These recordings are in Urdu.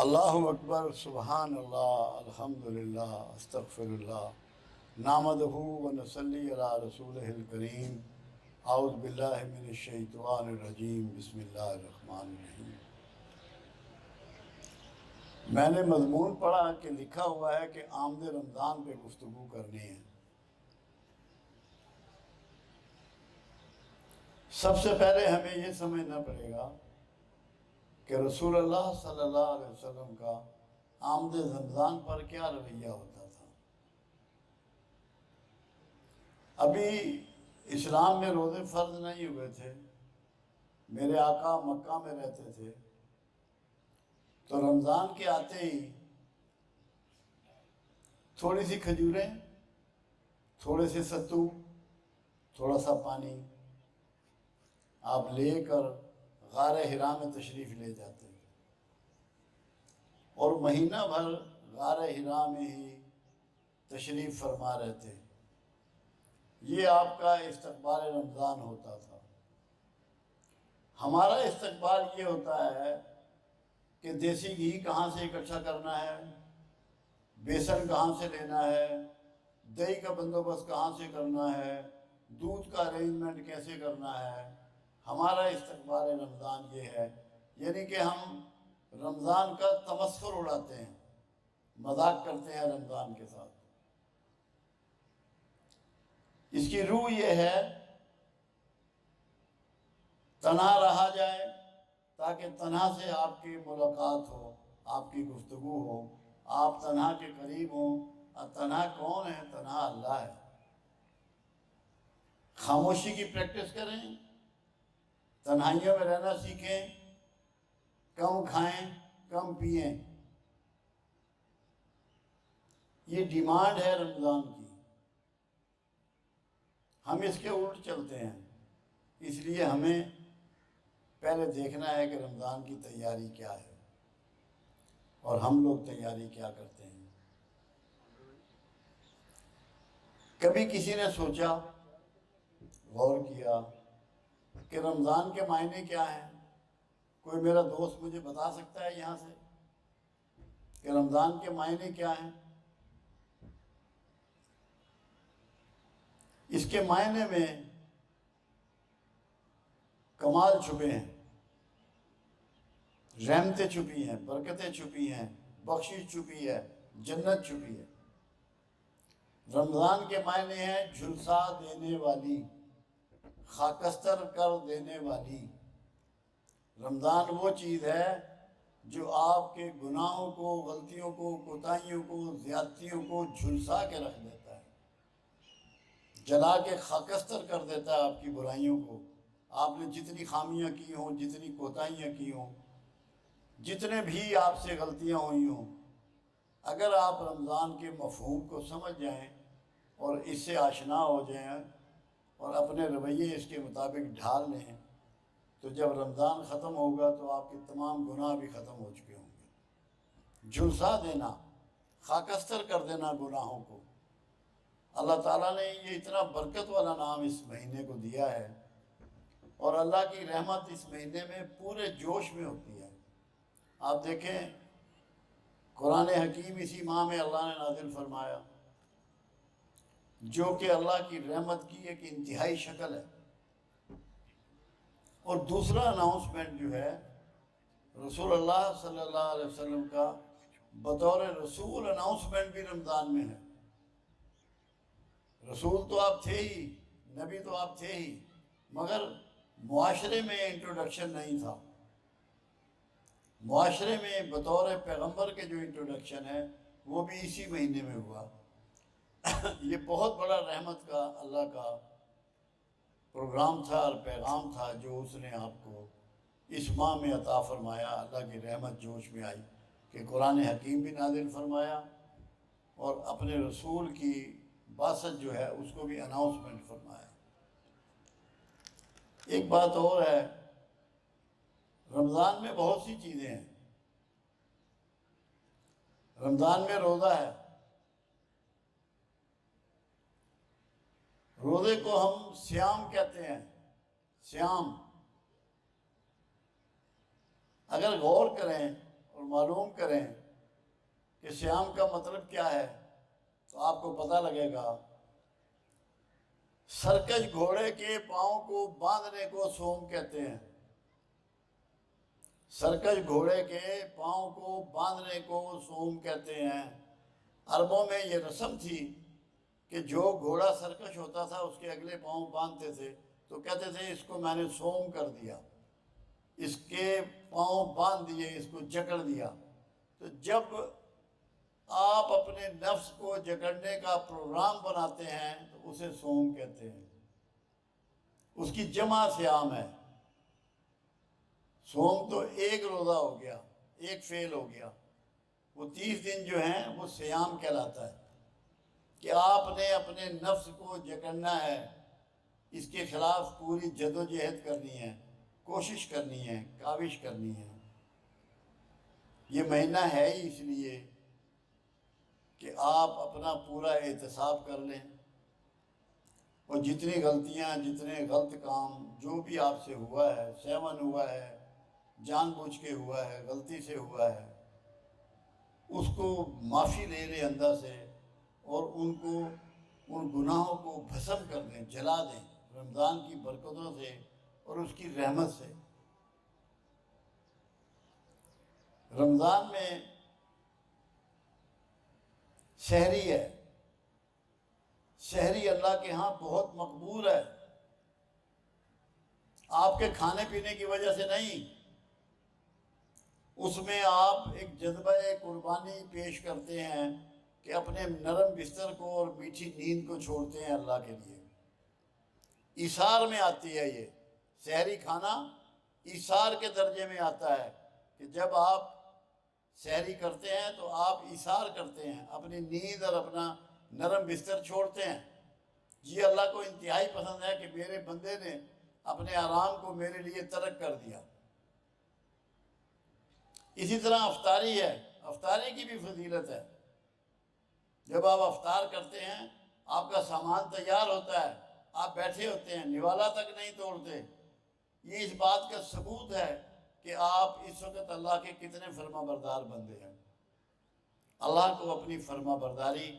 اللہ اکبر، سبحان اللہ، الحمدللہ، استغفر اللہ، نحمدہ و نصلی علی رسولہ الکریم، اعوذ باللہ من الشیطان الرجیم، بسم اللہ الرحمن الرحیم۔ میں نے مضمون پڑھا کہ لکھا ہوا ہے کہ آمد رمضان پہ گفتگو کرنی ہے۔ سب سے پہلے ہمیں یہ سمجھنا پڑے گا کہ رسول اللہ صلی اللہ علیہ وسلم کا آمد رمضان پر کیا رویہ ہوتا تھا۔ ابھی اسلام میں روزے فرض نہیں ہوئے تھے، میرے آقا مکہ میں رہتے تھے، تو رمضان کے آتے ہی تھوڑی سی کھجوریں، تھوڑے سے ستو، تھوڑا سا پانی آپ لے کر غار حرا میں تشریف لے جاتے ہیں، اور مہینہ بھر غار حرا میں ہی تشریف فرما رہتے ہیں۔ یہ آپ کا استقبال رمضان ہوتا تھا۔ ہمارا استقبال یہ ہوتا ہے کہ دیسی گھی کہاں سے اکٹھا کرنا ہے، بیسن کہاں سے لینا ہے، دہی کا بندوبست کہاں سے کرنا ہے، دودھ کا ارینجمنٹ کیسے کرنا ہے۔ ہمارا استقبال رمضان یہ ہے، یعنی کہ ہم رمضان کا تمسخر اڑاتے ہیں، مذاق کرتے ہیں رمضان کے ساتھ۔ اس کی روح یہ ہے تنہا رہا جائے تاکہ تنہا سے آپ کی ملاقات ہو، آپ کی گفتگو ہو، آپ تنہا کے قریب ہوں۔ اور تنہا کون ہے؟ تنہا اللہ ہے۔ خاموشی کی پریکٹس کریں، تنہائیوں میں رہنا سیکھیں، کم کھائیں، کم پئیں۔ یہ ڈیمانڈ ہے رمضان کی، ہم اس کے الٹ چلتے ہیں۔ اس لیے ہمیں پہلے دیکھنا ہے کہ رمضان کی تیاری کیا ہے اور ہم لوگ تیاری کیا کرتے ہیں۔ کبھی کسی نے سوچا، غور کیا کہ رمضان کے معنی کیا ہیں؟ کوئی میرا دوست مجھے بتا سکتا ہے یہاں سے کہ رمضان کے معنی کیا ہیں؟ اس کے معنی میں کمال چھپے ہیں، رحمتیں چھپی ہیں، برکتیں چھپی ہیں، بخشش چھپی ہے، جنت چھپی ہے۔ رمضان کے معنی ہیں جھلسا دینے والی، خاکستر کر دینے والی۔ رمضان وہ چیز ہے جو آپ کے گناہوں کو، غلطیوں کو، کوتاہیوں کو، زیادتیوں کو جھلسا کے رکھ دیتا ہے، جلا کے خاکستر کر دیتا ہے آپ کی برائیوں کو۔ آپ نے جتنی خامیاں کی ہوں، جتنی کوتاہیاں کی ہوں، جتنے بھی آپ سے غلطیاں ہوئی ہوں، اگر آپ رمضان کے مفہوم کو سمجھ جائیں اور اس سے آشنا ہو جائیں اور اپنے رویے اس کے مطابق ڈھال لیں، تو جب رمضان ختم ہوگا تو آپ کے تمام گناہ بھی ختم ہو چکے ہوں گے۔ جھلسا دینا، خاکستر کر دینا گناہوں کو۔ اللہ تعالیٰ نے یہ اتنا برکت والا نام اس مہینے کو دیا ہے، اور اللہ کی رحمت اس مہینے میں پورے جوش میں ہوتی ہے۔ آپ دیکھیں قرآن حکیم اسی ماہ میں اللہ نے نازل فرمایا، جو کہ اللہ کی رحمت کی ایک انتہائی شکل ہے۔ اور دوسرا اناؤنسمنٹ جو ہے رسول اللہ صلی اللہ علیہ وسلم کا بطور رسول اناؤنسمنٹ بھی رمضان میں ہے۔ رسول تو آپ تھے ہی، نبی تو آپ تھے ہی، مگر معاشرے میں انٹروڈکشن نہیں تھا۔ معاشرے میں بطور پیغمبر کے جو انٹروڈکشن ہے وہ بھی اسی مہینے میں ہوا۔ یہ بہت بڑا رحمت کا اللہ کا پروگرام تھا اور پیغام تھا جو اس نے آپ کو اس ماہ میں عطا فرمایا۔ اللہ کی رحمت جوش میں آئی کہ قرآن حکیم بھی نازل فرمایا اور اپنے رسول کی بعثت جو ہے اس کو بھی اناؤنسمنٹ فرمایا۔ ایک بات اور ہے، رمضان میں بہت سی چیزیں ہیں۔ رمضان میں روزہ ہے، روزے کو ہم سیام کہتے ہیں، سیام۔ اگر غور کریں اور معلوم کریں کہ صیام کا مطلب کیا ہے تو آپ کو پتہ لگے گا۔ سرکش گھوڑے کے پاؤں کو باندھنے کو صوم کہتے ہیں۔ سرکش گھوڑے کے پاؤں کو باندھنے کو صوم کہتے ہیں۔ عربوں میں یہ رسم تھی کہ جو گھوڑا سرکش ہوتا تھا اس کے اگلے پاؤں باندھتے تھے تو کہتے تھے اس کو میں نے صوم کر دیا، اس کے پاؤں باندھ دیے، اس کو جکڑ دیا۔ تو جب آپ اپنے نفس کو جکڑنے کا پروگرام بناتے ہیں تو اسے صوم کہتے ہیں۔ اس کی جمع صیام ہے۔ صوم تو ایک روزہ ہو گیا، ایک فعل ہو گیا، وہ 30 دن جو ہیں وہ صیام کہلاتا ہے کہ آپ نے اپنے نفس کو جکڑنا ہے، اس کے خلاف پوری جد و جہد کرنی ہے، کوشش کرنی ہے، کاوش کرنی ہے۔ یہ مہینہ ہے ہی اس لیے کہ آپ اپنا پورا احتساب کر لیں، اور جتنی غلطیاں، جتنے غلط کام جو بھی آپ سے ہوا ہے، سہون ہوا ہے، جان بوجھ کے ہوا ہے، غلطی سے ہوا ہے، اس کو معافی لے لیں اندر سے، اور ان گناہوں کو بھسم کر دیں، جلا دیں رمضان کی برکتوں سے اور اس کی رحمت سے۔ رمضان میں سحری ہے، سحری اللہ کے ہاں بہت مقبول ہے، آپ کے کھانے پینے کی وجہ سے نہیں، اس میں آپ ایک جذبہ قربانی پیش کرتے ہیں کہ اپنے نرم بستر کو اور میٹھی نیند کو چھوڑتے ہیں اللہ کے لیے۔ ایثار میں آتی ہے یہ سحری کھانا، ایثار کے درجے میں آتا ہے کہ جب آپ سحری کرتے ہیں تو آپ ایثار کرتے ہیں، اپنی نیند اور اپنا نرم بستر چھوڑتے ہیں۔ یہ اللہ کو انتہائی پسند ہے کہ میرے بندے نے اپنے آرام کو میرے لیے ترک کر دیا۔ اسی طرح افطاری ہے، افطاری کی بھی فضیلت ہے۔ جب آپ افطار کرتے ہیں، آپ کا سامان تیار ہوتا ہے، آپ بیٹھے ہوتے ہیں، نوالا تک نہیں توڑتے، یہ اس بات کا ثبوت ہے کہ آپ اس وقت اللہ کے کتنے فرما بردار بندے ہیں۔ اللہ کو اپنی فرما برداری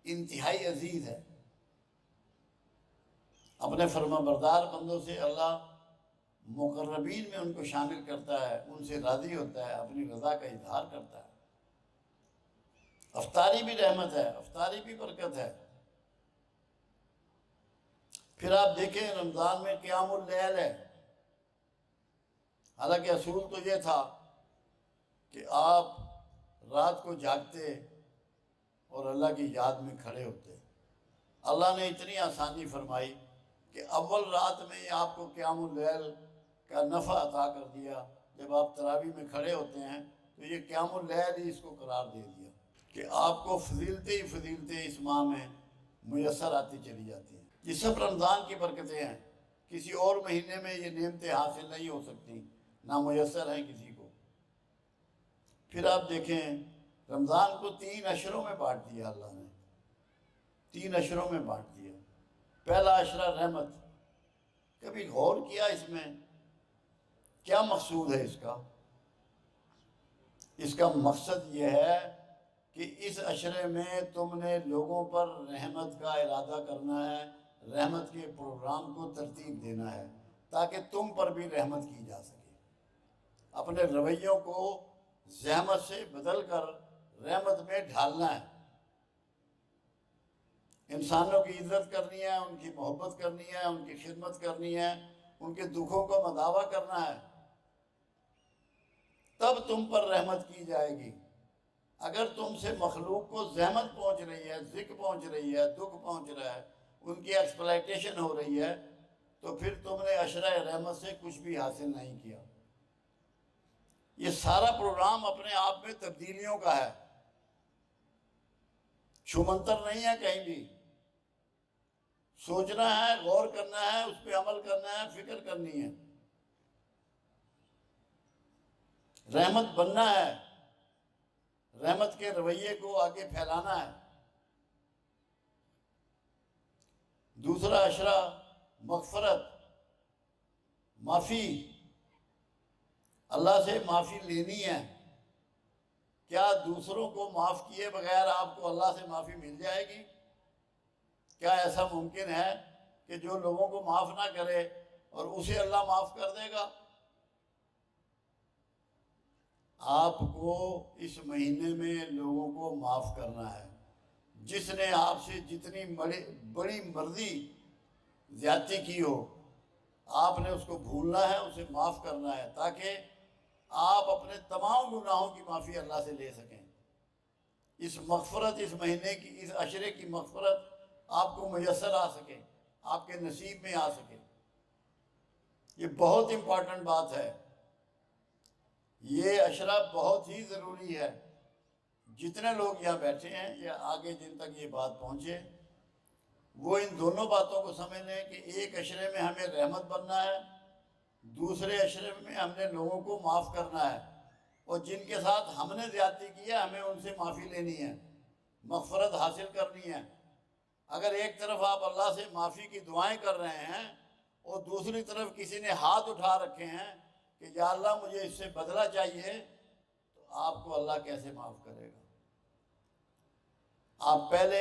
انتہائی عزیز ہے۔ اپنے فرما بردار بندوں سے اللہ مقربین میں ان کو شامل کرتا ہے، ان سے راضی ہوتا ہے، اپنی رضا کا اظہار کرتا ہے۔ افطاری بھی رحمت ہے، افطاری بھی برکت ہے۔ پھر آپ دیکھیں رمضان میں قیام اللیل ہے۔ حالانکہ اصول تو یہ تھا کہ آپ رات کو جاگتے اور اللہ کی یاد میں کھڑے ہوتے۔ اللہ نے اتنی آسانی فرمائی کہ اول رات میں آپ کو قیام اللیل کا نفع عطا کر دیا۔ جب آپ تراویح میں کھڑے ہوتے ہیں تو یہ قیام اللیل ہی اس کو قرار دے دیا کہ آپ کو فضیلتیں ہی فضیلتیں اس ماہ میں میسر آتی چلی جاتی ہیں۔ یہ سب رمضان کی برکتیں ہیں، کسی اور مہینے میں یہ نعمتیں حاصل نہیں ہو سکتی، نہ میسر ہیں کسی کو۔ پھر آپ دیکھیں رمضان کو 3 عشروں میں بانٹ دیا اللہ نے، 3 عشروں میں بانٹ دیا۔ پہلا عشرہ رحمت، کبھی غور کیا اس میں کیا مقصود ہے اس کا؟ اس کا مقصد یہ ہے کہ اس عشرے میں تم نے لوگوں پر رحمت کا ارادہ کرنا ہے، رحمت کے پروگرام کو ترتیب دینا ہے تاکہ تم پر بھی رحمت کی جا سکے۔ اپنے رویوں کو زحمت سے بدل کر رحمت میں ڈھالنا ہے، انسانوں کی عزت کرنی ہے، ان کی محبت کرنی ہے، ان کی خدمت کرنی ہے، ان کے دکھوں کو مداوا کرنا ہے، تب تم پر رحمت کی جائے گی۔ اگر تم سے مخلوق کو زحمت پہنچ رہی ہے، ذک پہنچ رہی ہے، دکھ پہنچ رہا ہے، ان کی ایکسپلائٹیشن ہو رہی ہے، تو پھر تم نے عشرہ رحمت سے کچھ بھی حاصل نہیں کیا۔ یہ سارا پروگرام اپنے آپ میں تبدیلیوں کا ہے، چھومنتر نہیں ہے کہیں بھی۔ سوچنا ہے، غور کرنا ہے، اس پہ عمل کرنا ہے، فکر کرنی ہے، رحمت بننا ہے، رحمت کے رویے کو آگے پھیلانا ہے۔ دوسرا عشرہ مغفرت، معافی، اللہ سے معافی لینی ہے۔ کیا دوسروں کو معاف کیے بغیر آپ کو اللہ سے معافی مل جائے گی؟ کیا ایسا ممکن ہے کہ جو لوگوں کو معاف نہ کرے اور اسے اللہ معاف کر دے گا؟ آپ کو اس مہینے میں لوگوں کو معاف کرنا ہے۔ جس نے آپ سے جتنی بڑی مرضی زیادتی کی ہو، آپ نے اس کو بھولنا ہے، اسے معاف کرنا ہے، تاکہ آپ اپنے تمام گناہوں کی معافی اللہ سے لے سکیں۔ اس مغفرت، اس مہینے کی، اس عشرے کی مغفرت آپ کو میسر آ سکے، آپ کے نصیب میں آ سکے۔ یہ بہت امپورٹنٹ بات ہے، یہ عشرہ بہت ہی ضروری ہے۔ جتنے لوگ یہاں بیٹھے ہیں یا آگے جن تک یہ بات پہنچے، وہ ان دونوں باتوں کو سمجھ لیں کہ ایک عشرے میں ہمیں رحمت بننا ہے، دوسرے عشرے میں ہم نے لوگوں کو معاف کرنا ہے، اور جن کے ساتھ ہم نے زیادتی کی ہے ہمیں ان سے معافی لینی ہے، مغفرت حاصل کرنی ہے۔ اگر ایک طرف آپ اللہ سے معافی کی دعائیں کر رہے ہیں اور دوسری طرف کسی نے ہاتھ اٹھا رکھے ہیں کہ یا اللہ مجھے اس سے بدلہ چاہیے، تو آپ کو اللہ کیسے معاف کرے گا؟ آپ پہلے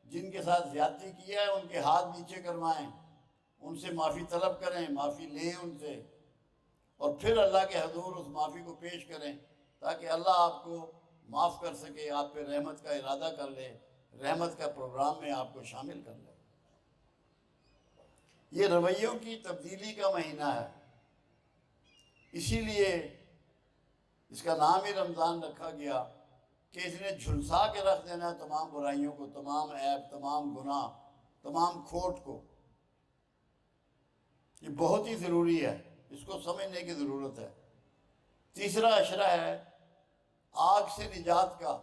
جن کے ساتھ زیادتی کیا ہے ان کے ہاتھ نیچے کروائیں، ان سے معافی طلب کریں، معافی لیں ان سے، اور پھر اللہ کے حضور اس معافی کو پیش کریں، تاکہ اللہ آپ کو معاف کر سکے، آپ پہ رحمت کا ارادہ کر لے، رحمت کا پروگرام میں آپ کو شامل کر لے۔ یہ رویوں کی تبدیلی کا مہینہ ہے، اسی لیے اس کا نام ہی رمضان رکھا گیا کہ اس نے جھلسا کے رکھ دینا ہے تمام برائیوں کو، تمام عیب، تمام گناہ، تمام کھوٹ کو۔ یہ بہت ہی ضروری ہے، اس کو سمجھنے کی ضرورت ہے۔ تیسرا عشرہ ہے آگ سے نجات کا۔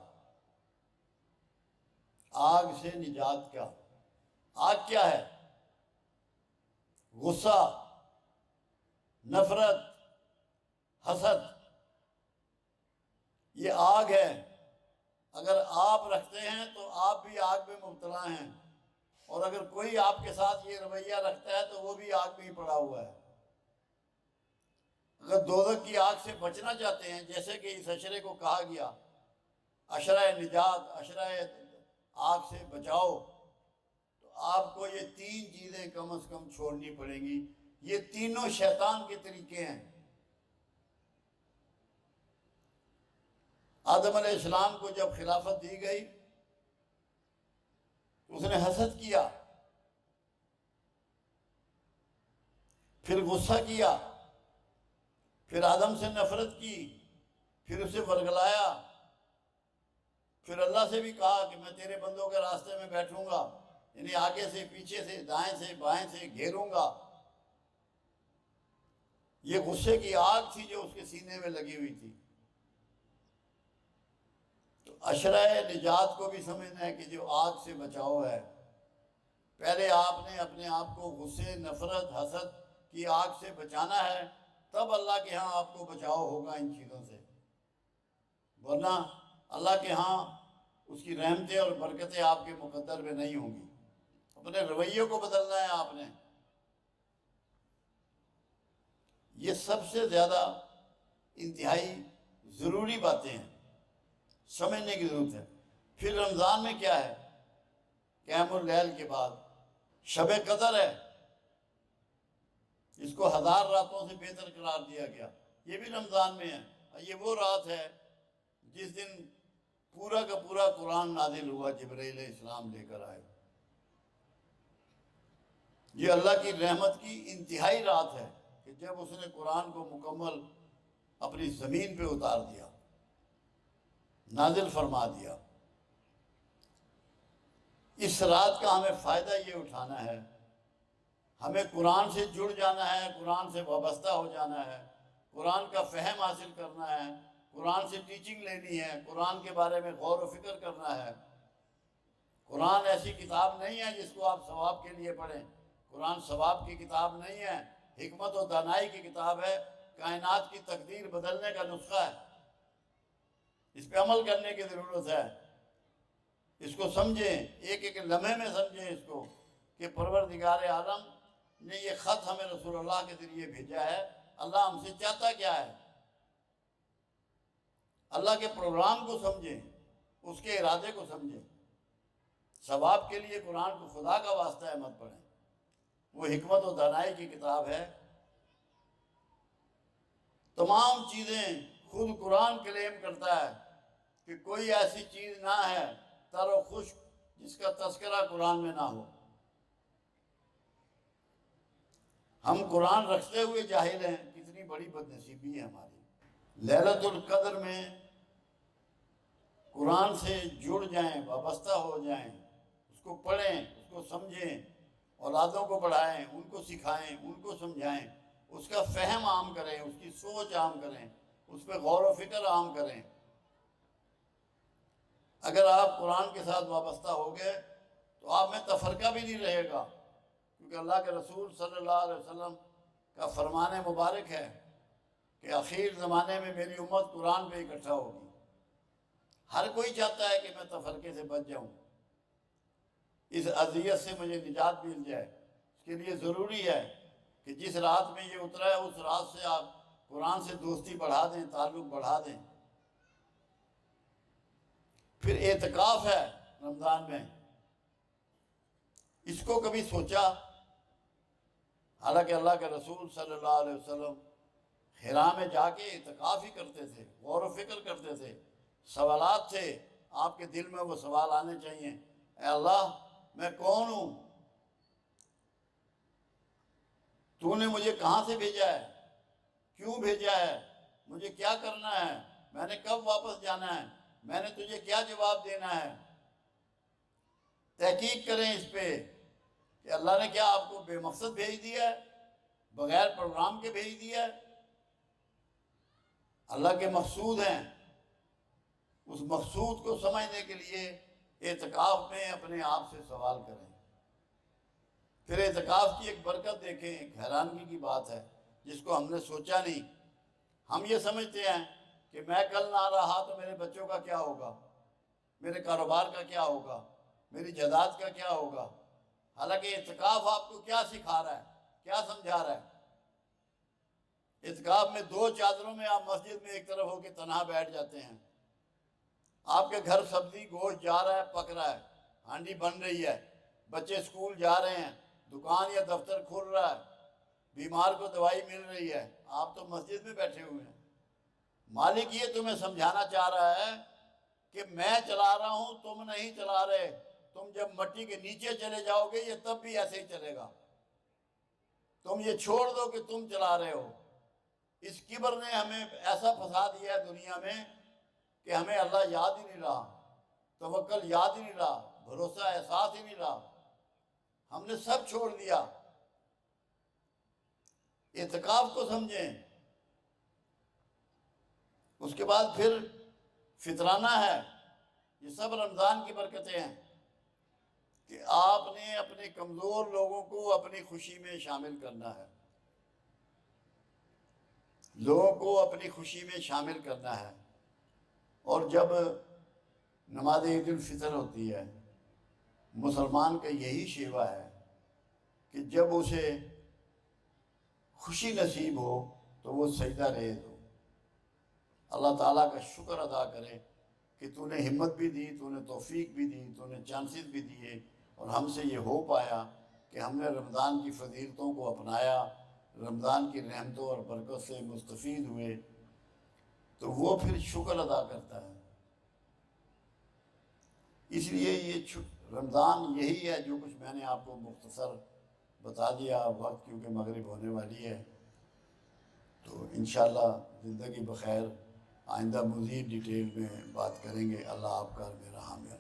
آگ سے نجات کا۔ آگ کیا ہے؟ غصہ، نفرت، حسد، یہ آگ ہے۔ اگر آپ رکھتے ہیں تو آپ بھی آگ میں مبتلا ہیں، اور اگر کوئی آپ کے ساتھ یہ رویہ رکھتا ہے تو وہ بھی آگ میں ہی پڑا ہوا ہے۔ اگر دوزخ کی آگ سے بچنا چاہتے ہیں، جیسے کہ اس عشرے کو کہا گیا عشرہ نجات، عشرہ آگ سے بچاؤ، تو آپ کو یہ 3 چیزیں کم از کم چھوڑنی پڑیں گی۔ یہ تینوں شیطان کے طریقے ہیں۔ آدم علیہ السلام کو جب خلافت دی گئی، اس نے حسد کیا، پھر غصہ کیا، پھر آدم سے نفرت کی، پھر اسے ورگلایا، پھر اللہ سے بھی کہا کہ میں تیرے بندوں کے راستے میں بیٹھوں گا، یعنی آگے سے، پیچھے سے، دائیں سے، بائیں سے گھیروں گا۔ یہ غصے کی آگ تھی جو اس کے سینے میں لگی ہوئی تھی۔ تو عشرہ نجات کو بھی سمجھنا ہے کہ جو آگ سے بچاؤ ہے۔ پہلے آپ نے اپنے آپ کو غصے، نفرت، حسد کی آگ سے بچانا ہے، تب اللہ کے ہاں آپ کو بچاؤ ہوگا ان چیزوں سے، ورنہ اللہ کے ہاں اس کی رحمتیں اور برکتیں آپ کے مقدر میں نہیں ہوں گی۔ اپنے رویوں کو بدلنا ہے آپ نے۔ یہ سب سے زیادہ انتہائی ضروری باتیں ہیں، سمجھنے کی ضرورت ہے۔ پھر رمضان میں کیا ہے؟ قیام اللیل کے بعد شب قدر ہے، اس کو 1000 راتوں سے بہتر قرار دیا گیا، یہ بھی رمضان میں ہے۔ یہ وہ رات ہے جس دن پورا کا پورا قرآن نازل ہوا، جبرائیل علیہ السلام لے کر آئے۔ یہ اللہ کی رحمت کی انتہائی رات ہے کہ جب اس نے قرآن کو مکمل اپنی زمین پہ اتار دیا، نازل فرما دیا۔ اس رات کا ہمیں فائدہ یہ اٹھانا ہے، ہمیں قرآن سے جڑ جانا ہے، قرآن سے وابستہ ہو جانا ہے، قرآن کا فہم حاصل کرنا ہے، قرآن سے ٹیچنگ لینی ہے، قرآن کے بارے میں غور و فکر کرنا ہے۔ قرآن ایسی کتاب نہیں ہے جس کو آپ ثواب کے لیے پڑھیں، قرآن ثواب کی کتاب نہیں ہے، حکمت و دانائی کی کتاب ہے، کائنات کی تقدیر بدلنے کا نسخہ ہے۔ اس پہ عمل کرنے کی ضرورت ہے۔ اس کو سمجھیں، ایک ایک لمحے میں سمجھیں اس کو کہ پروردگار عالم نے یہ خط ہمیں رسول اللہ کے ذریعے بھیجا ہے، اللہ ہم سے چاہتا کیا ہے۔ اللہ کے پروگرام کو سمجھیں، اس کے ارادے کو سمجھیں۔ ثواب کے لیے قرآن کو خدا کا واسطہ ہے مت پڑھیں، وہ حکمت و دانائی کی کتاب ہے۔ تمام چیزیں خود قرآن کلیم کرتا ہے کہ کوئی ایسی چیز نہ ہے تر و خشک جس کا تذکرہ قرآن میں نہ ہو۔ ہم قرآن رکھتے ہوئے جاہل ہیں، کتنی بڑی بد نصیبی ہے ہماری۔ لیلۃ القدر میں قرآن سے جڑ جائیں، وابستہ ہو جائیں، اس کو پڑھیں، اس کو سمجھیں، اولادوں کو پڑھائیں، ان کو سکھائیں، ان کو سمجھائیں، اس کا فہم عام کریں، اس کی سوچ عام کریں، اس پہ غور و فکر عام کریں۔ اگر آپ قرآن کے ساتھ وابستہ ہو گئے تو آپ میں تفرقہ بھی نہیں رہے گا، کیونکہ اللہ کے رسول صلی اللہ علیہ وسلم کا فرمان مبارک ہے کہ آخر زمانے میں میری امت قرآن پہ اکٹھا ہوگی۔ ہر کوئی چاہتا ہے کہ میں تفرقے سے بچ جاؤں، اس اذیت سے مجھے نجات مل جائے۔ اس کے لیے ضروری ہے کہ جس رات میں یہ اترا ہے اس رات سے آپ قرآن سے دوستی بڑھا دیں، تعلق بڑھا دیں۔ پھر اعتکاف ہے رمضان میں، اس کو کبھی سوچا؟ حالانکہ اللہ کے رسول صلی اللہ علیہ وسلم حرا میں جا کے اعتکاف ہی کرتے تھے، غور و فکر کرتے تھے، سوالات تھے آپ کے دل میں، وہ سوال آنے چاہیے۔ اے اللہ، میں کون ہوں؟ تو نے مجھے کہاں سے بھیجا ہے؟ کیوں بھیجا ہے؟ مجھے کیا کرنا ہے؟ میں نے کب واپس جانا ہے؟ میں نے تجھے کیا جواب دینا ہے؟ تحقیق کریں اس پہ کہ اللہ نے کیا آپ کو بے مقصد بھیج دیا ہے، بغیر پروگرام کے بھیج دیا ہے؟ اللہ کے مقصود ہیں، اس مقصود کو سمجھنے کے لیے اعتکاف میں اپنے آپ سے سوال کریں۔ پھر اعتکاف کی ایک برکت دیکھیں، ایک حیرانگی کی بات ہے جس کو ہم نے سوچا نہیں۔ ہم یہ سمجھتے ہیں کہ میں کل نہ رہا تو میرے بچوں کا کیا ہوگا، میرے کاروبار کا کیا ہوگا، میری جائیداد کا کیا ہوگا۔ حالانکہ اعتکاف آپ کو کیا سکھا رہا ہے، کیا سمجھا رہا ہے؟ اعتکاف میں 2 چادروں میں آپ مسجد میں ایک طرف ہو کے تنہا بیٹھ جاتے ہیں، آپ کے گھر سبزی گوشت جا رہا ہے، پک رہا ہے، ہانڈی بن رہی ہے، بچے اسکول جا رہے ہیں، دکان یا دفتر کھل رہا ہے، بیمار کو دوائی مل رہی ہے، آپ تو مسجد میں بیٹھے ہوئے ہیں۔ مالک یہ تمہیں سمجھانا چاہ رہا ہے کہ میں چلا رہا ہوں، تم نہیں چلا رہے۔ تم جب مٹی کے نیچے چلے جاؤ گے یہ تب بھی ایسے ہی چلے گا۔ تم یہ چھوڑ دو کہ تم چلا رہے ہو۔ اس کبر نے ہمیں ایسا پھنسا دیا ہے دنیا میں کہ ہمیں اللہ یاد ہی نہیں رہا، توکل یاد ہی نہیں رہا، بھروسہ احساس ہی نہیں رہا، ہم نے سب چھوڑ دیا۔ اعتکاف کو سمجھیں۔ اس کے بعد پھر فطرانہ ہے، یہ سب رمضان کی برکتیں ہیں کہ آپ نے اپنے کمزور لوگوں کو اپنی خوشی میں شامل کرنا ہے، لوگوں کو اپنی خوشی میں شامل کرنا ہے۔ اور جب نماز عید الفطر ہوتی ہے، مسلمان کا یہی شیوہ ہے کہ جب اسے خوشی نصیب ہو تو وہ سجدہ ریز ہو، اللہ تعالیٰ کا شکر ادا کرے کہ تو نے ہمت بھی دی، تو نے توفیق بھی دی، تو نے چانسز بھی دیے، اور ہم سے یہ ہو پایا کہ ہم نے رمضان کی فضیلتوں کو اپنایا، رمضان کی رحمتوں اور برکت سے مستفید ہوئے، تو وہ پھر شکر ادا کرتا ہے۔ اس لیے یہ رمضان یہی ہے جو کچھ میں نے آپ کو مختصر بتا دیا۔ وقت کیونکہ مغرب ہونے والی ہے، تو انشاءاللہ زندگی بخیر آئندہ مزید ڈیٹیل میں بات کریں گے۔ اللہ آپ کا اور میرا حامی